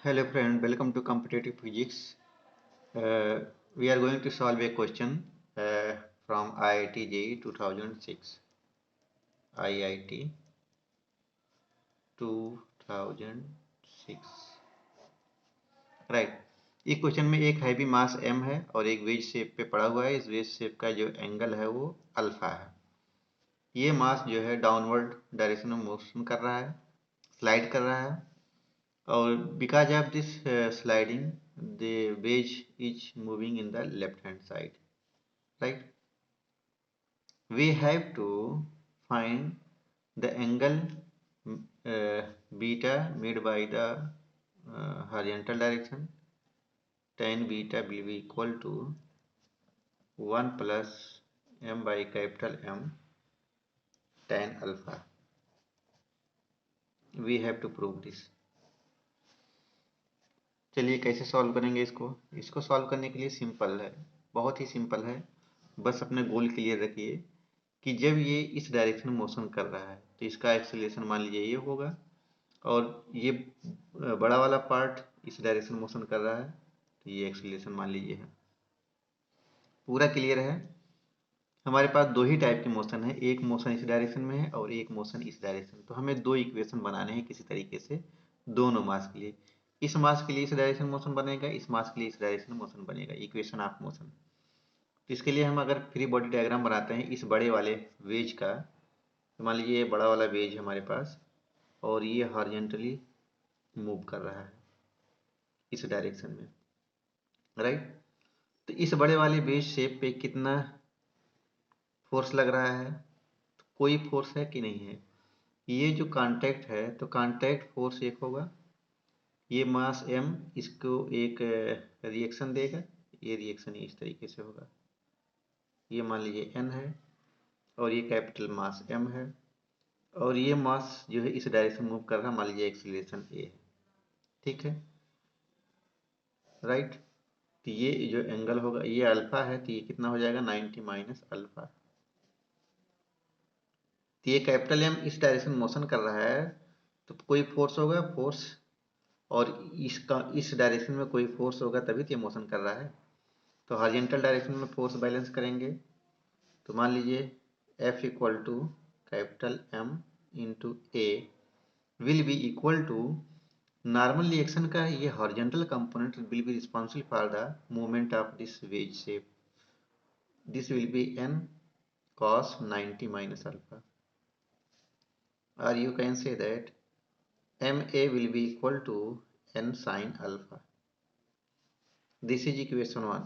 Hello friend, welcome to Competitive Physics. We are going to solve a question from IIT JEE 2006. IIT 2006. Right. ये question में एक heavy मास m है और एक veg shape पे पड़ा हुआ है। इस वेज शेप का जो एंगल है वो अल्फा है। ये मास जो है डाउनवर्ड डायरेक्शन में मोशन कर रहा है, स्लाइड कर रहा है, और because of this sliding the wedge is moving in the left hand side, right? We have to find the angle beta made by the horizontal direction. Tan beta will be equal to 1 plus m by capital M tan alpha. We have to prove this. चलिए कैसे solve करेंगे इसको solve करने के लिए simple है, बहुत ही simple है। बस अपने गोल क्लियर रखिए कि जब ये इस डायरेक्शन में मोशन कर रहा है तो इसका एक्सेलरेशन मान लीजिए ये होगा, और ये बड़ा वाला पार्ट इस डायरेक्शन में मोशन कर रहा है तो ये एक्सेलरेशन मान लीजिए है। पूरा क्लियर है। हमारे पास दो ही टाइप के मोशन है, एक मोशन इस डायरेक्शन में है और एक मोशन इस डायरेक्शन। तो हमें दो इक्वेशन बनाने हैं किसी तरीके से दोनों मास के लिए। इस मास के लिए इस डायरेक्शन मोशन बनेगा, इस मास के लिए इस डायरेक्शन मोशन बनेगा, इक्वेशन ऑफ मोशन। तो इसके लिए हम अगर फ्री बॉडी डायग्राम बनाते हैं इस बड़े वाले वेज का, तो मान लीजिए ये बड़ा वाला वेज है हमारे पास और ये हॉरिजॉन्टली मूव कर रहा है इस डायरेक्शन में, राइट। तो इस बड़े वाले वेज शेप पे कितना फोर्स लग रहा है? तो कोई फोर्स है कि नहीं है? ये जो कांटेक्ट है तो कांटेक्ट फोर्स एक होगा, ये मास m इसको एक रिएक्शन देगा, ये रिएक्शन इस तरीके से होगा, ये मान लीजिए n है और ये कैपिटल मास m है, और ये मास जो है इस डायरेक्शन मूव कर रहा है, मान लीजिए एक्सीलरेशन a है, ठीक है, राइट। तो ये जो एंगल होगा ये अल्फा है, तो ये कितना हो जाएगा 90 माइनस अल्फा। तो ये कैपिटल M इस डायरेक्शन मोशन कर रहा है तो कोई फोर्स होगा, फोर्स, और इसका इस डायरेक्शन में कोई फोर्स होगा तभी तो ये मोशन कर रहा है। तो हॉरिजॉन्टल डायरेक्शन में फोर्स बैलेंस करेंगे तो मान लीजिए F equal to capital M into A will be equal to normal reaction का ये horizontal component will be responsible for the movement of this wedge shape, this will be n cos 90 minus alpha, or you can say that ma will be equal to n sin alpha. This is equation 1.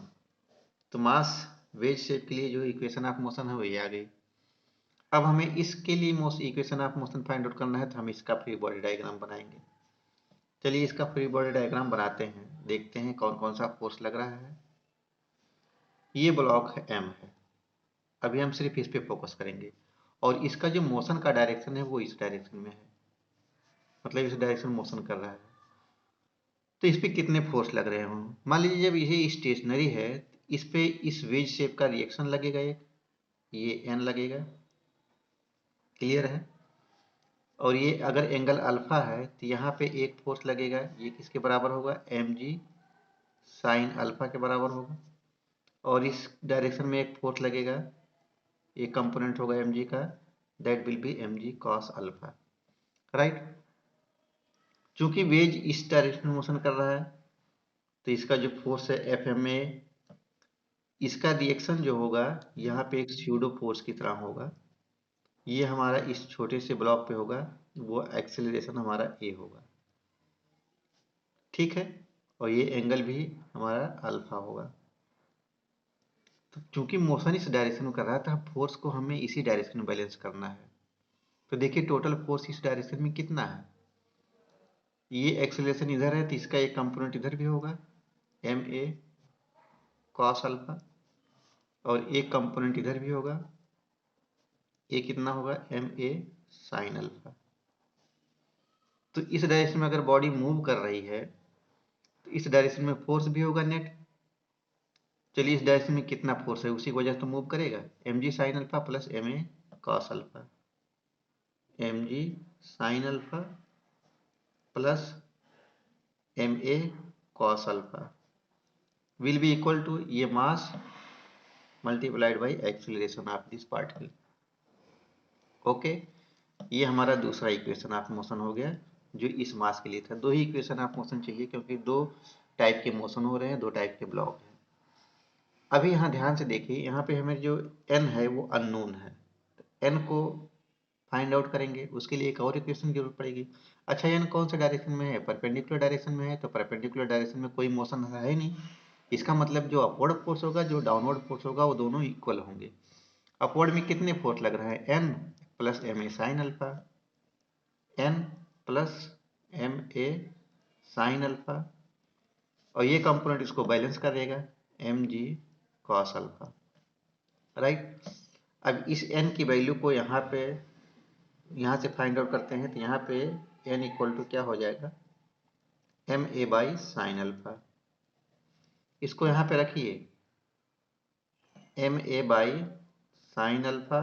तो मास veg shape के लिए जो equation of motion है वही आ गई। अब हमें इसके लिए equation of motion find out करना है तो हम इसका फ्री बॉडी डायग्राम बनाएंगे। चलिए इसका फ्री बॉडी डायग्राम बनाते हैं, देखते हैं कौन कौन सा फोर्स लग रहा है। ये ब्लॉक है M है, अभी हम सिर्फ इस पे फोकस करेंगे, और इसका जो मोशन का डायरेक्शन है वो इस डायरेक्शन में है, मतलब इस डायरेक्शन मोशन कर रहा है। तो इस पे कितने फोर्स लग रहे हों? मान लीजिए जब ये स्टेशनरी है इस पे इस वेज शेप का रिएक्शन लगेगा, एक ये n लगेगा, क्लियर है। और ये अगर एंगल अल्फा है तो यहाँ पे एक फोर्स लगेगा, ये किसके बराबर होगा? mg साइन अल्फा के बराबर होगा। और इस डायरेक्शन में एक फोर्स लगेगा, एक कंपोनेंट होगा mg का, that will be mg cos alpha, right. चूंकि वेज इस डायरेक्शन में मोशन कर रहा है तो इसका जो फोर्स है FMA, इसका रिएक्शन जो होगा यहाँ पे एक स्यूडो फोर्स की तरह होगा, ये हमारा इस छोटे से ब्लॉक पे होगा, वो एक्सेलरेशन हमारा a होगा, ठीक है। और ये एंगल भी हमारा अल्फा होगा। तो चूंकि मोशन इस डायरेक्शन में कर रहा है तो फोर्स को हमें इसी डायरेक्शन में बैलेंस करना है। तो देखिए टोटल फोर्स इस डायरेक्शन में कितना है, ये एक्सेलरेशन इधर है तो इसका एक कंपोनेंट इधर भी होगा ma cos अल्फा, और एक कंपोनेंट इधर भी होगा, ये कितना होगा ma sin अल्फा। तो इस डायरेक्शन में अगर बॉडी मूव कर रही है तो इस डायरेक्शन में फोर्स भी होगा नेट। चलिए इस डायरेक्शन में कितना फोर्स है उसी की वजह से तो मूव करेगा, mg sin alpha plus ma cos alpha, mg sin alpha plus ma cos alpha will be equal to ये mass multiplied by acceleration of this particle. Okay, ये हमारा दूसरा इक्वेशन ऑफ मोशन हो गया जो इस मास के लिए था। दो ही इक्वेशन ऑफ मोशन चाहिए क्योंकि दो टाइप के मोशन हो रहे हैं, दो टाइप के ब्लॉक हैं। अभी यहाँ ध्यान से देखिए, यहाँ पे हमें जो n है वो अननोन है, तो n को फाइंड आउट करेंगे, उसके लिए एक और इक्वेशन की जरूरत पड़ेगी। अच्छा, n कौन सा डायरेक्शन में है? परपेंडिकुलर डायरेक्शन में है, तो परपेंडिकुलर डायरेक्शन में कोई मोशन है नहीं। इसका मतलब जो अपवर्ड फोर्स होगा, जो डाउनवर्ड फोर्स होगा, वो दोनों इक्वल होंगे। अपवर्ड में कितने फोर्स लग रहा है? n plus M A sine alpha, n plus M A sine alpha, और ये कंपोनेंट इसको बैलेंस करेगा M G cos alpha, right. अब इस n की वैल्यू को यहाँ से फाइंड आउट करते हैं, तो यहाँ पे n इक्वल टू क्या हो जाएगा? M A by sine alpha. इसको यहाँ पे रखिए, M A by sine alpha,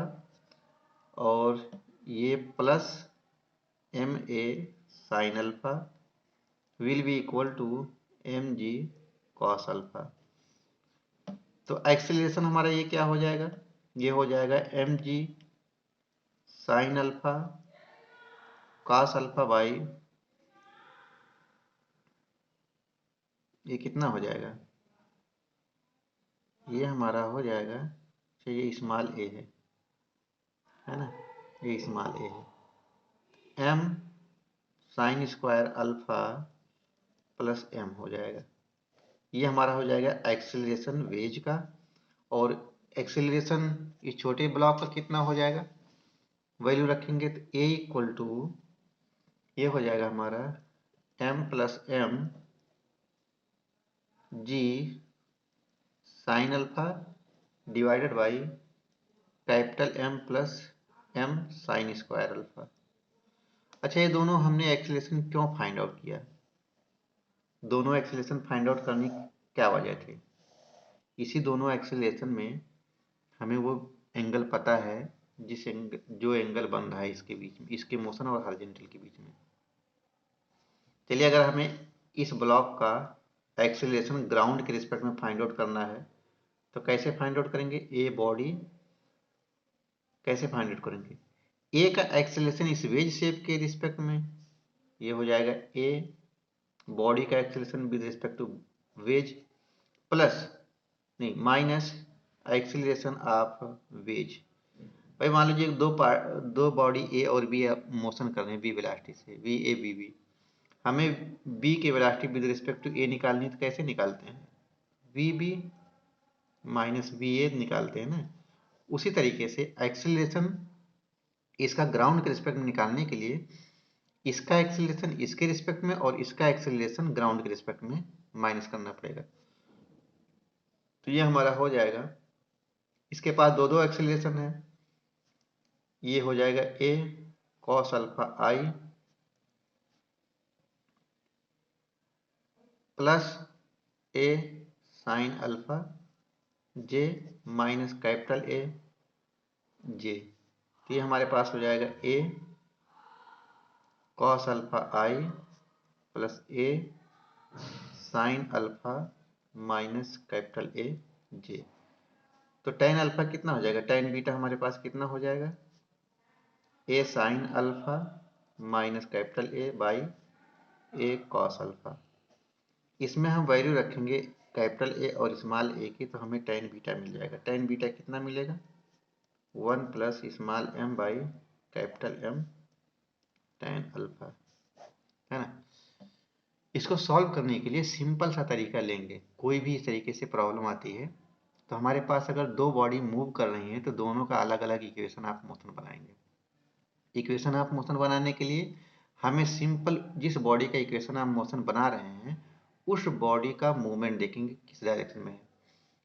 और ये plus M A sine alpha will be equal to M G cos alpha. तो एक्सीलरेशन हमारा ये क्या हो जाएगा? ये हो जाएगा M ji sine alpha cos alpha by, ये कितना हो जाएगा? ये हमारा हो जाएगा, अच्छा ये स्मॉल ए है ना, ये स्मॉल ए है, m sine square alpha plus m हो जाएगा। ये हमारा हो जाएगा एक्सेलरेशन वेज का, और एक्सेलरेशन इस छोटे ब्लॉक का कितना हो जाएगा? वैल्यू रखेंगे तो ए इक्वल टू ये हो जाएगा हमारा m plus m ji sine alpha divided by capital M plus m sine square alpha. अच्छा, ये दोनों हमने एक्सेलरेशन क्यों फाइंड आउट किया? दोनों एक्सेलरेशन फाइंड आउट करने की क्या वजह थी? इसी दोनों एक्सेलरेशन में हमें वो एंगल पता है जो एंगल बन रहा है इसके बीच में, इसके मोशन और हॉरिजॉन्टल के बीच में। चलिए, अगर हमें इस ब्लॉक का एक्सेलरेशन ग्राउंड के रिस्पेक्ट में फाइंड आउट करना है तो कैसे फाइंड आउट करेंगे? ए बॉडी कैसे फाइंड आउट करेंगे? ए का एक्सेलरेशन इस वेज शेप के रिस्पेक्ट में, ये हो जाएगा ए बॉडी का acceleration with respect to wedge plus नहीं माइनस एक्सेलरेशन ऑफ वेज। भाई मान लीजिए दो बॉडी ए और बी मोशन कर रहे हैं बी वेलोसिटी से, वी ए बी बी। हमें बी की velocity with respect to A निकालनी है, तो कैसे निकालते हैं? V B minus v A निकालते हैं ना। उसी तरीके से एक्सेलरेशन इसका ग्राउंड के रिस्पेक्ट में निकालने के लिए इसका एक्सेलरेशन इसके रिस्पेक्ट में और इसका एक्सेलरेशन ग्राउंड के रिस्पेक्ट में माइनस करना पड़ेगा। तो ये हमारा हो जाएगा, इसके पास दो दो एक्सेलरेशन है, ये हो जाएगा a cos alpha i plus a sine alpha j minus capital A j. तो ये हमारे पास हो जाएगा a cos alpha i plus a sine alpha minus capital A j. तो टेन अल्फा कितना हो जाएगा? टेन बीटा हमारे पास कितना हो जाएगा? A sine alpha minus capital A by a cos alpha. इसमें हम वैल्यू रखेंगे कैपिटल ए और स्मॉल ए की, तो हमें टेन बीटा मिल जाएगा। टेन बीटा कितना मिलेगा? 1 plus small m by capital M tan alpha, है ना। इसको सॉल्व करने के लिए सिंपल सा तरीका लेंगे। कोई भी इस तरीके से प्रॉब्लम आती है तो हमारे पास अगर दो बॉडी मूव कर रही हैं तो दोनों का अलग अलग इक्वेशन ऑफ मोशन बनाएंगे। इक्वेशन ऑफ मोशन बनाने के लिए हमें सिंपल जिस बॉडी का इक्वेशन ऑफ मोशन बना रहे हैं उस बॉडी का मूवमेंट देखेंगे किस डायरेक्शन में है।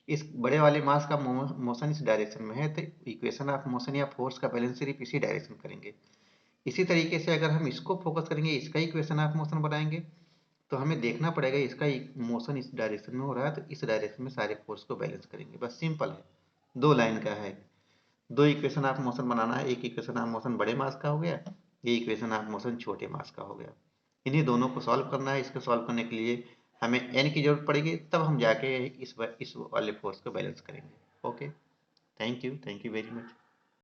इस बड़े वाले मास का मोशन इस डायरेक्शन में है, तो इक्वेशन ऑफ मोशन या फोर्स का बैलेंस सिर्फ इसी डायरेक्शन करेंगे। इसी तरीके से अगर हम इसको फोकस करेंगे, इसका इक्वेशन ऑफ मोशन बनाएंगे, तो हमें देखना पड़ेगा इसका मोशन इस डायरेक्शन में हो रहा है, तो इस डायरेक्शन में सारे फोर्स को बैलेंस करेंगे। बस सिंपल है, दो लाइन का है। दो इक्वेशन ऑफ मोशन बनाना है, एक इक्वेशन ऑफ मोशन बड़े मास का हो गया, ये इक्वेशन ऑफ मोशन छोटे मास का हो गया। इन्हीं दोनों को सॉल्व करना है। इसको सॉल्व करने के लिए हमें n की जरूरत पड़ेगी, तब हम जाके इस वाले फोर्स को बैलेंस करेंगे। Okay, thank you very much.